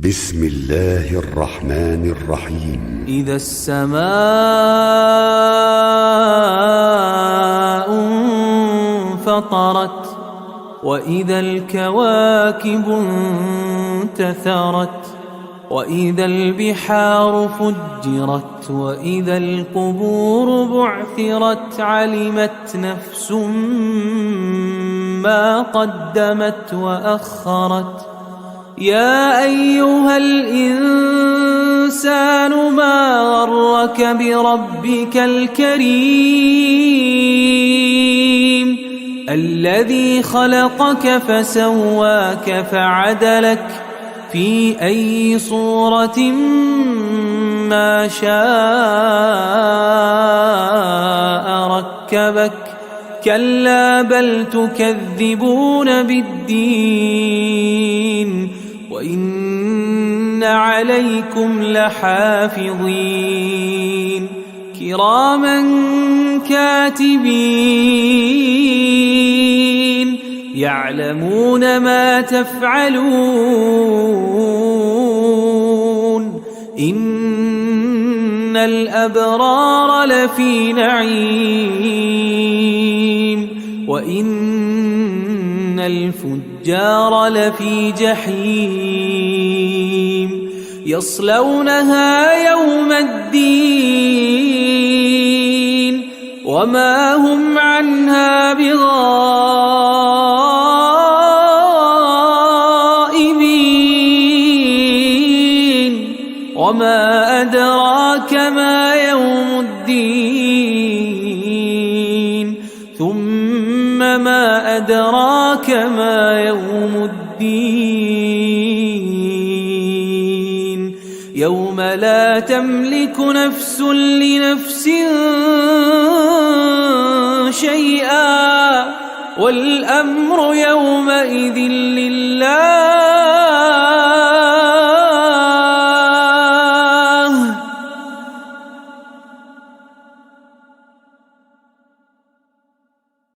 بسم الله الرحمن الرحيم. إذا السماء انفطرت وإذا الكواكب انتثرت وإذا البحار فجرت وإذا القبور بعثرت علمت نفس ما قدمت وأخرت. يا أيها الإنسان ما غرك بربك الكريم الذي خلقك فسواك فعدلك في أي صورة ما شاء ركبك. كلا بل تكذبون بالدين وإن عليكم لحافظين كراما كاتبين يعلمون ما تفعلون. إن الأبرار لفي نعيم وإن الفجار لفي جحيم يصلونها يوم الدين وما هم عنها بغائبين. وما أدراك ما يوم الدين ثم ما أدراك ما يوم الدين يوم لا تملك نفس لنفس شيئا والأمر يومئذ لله.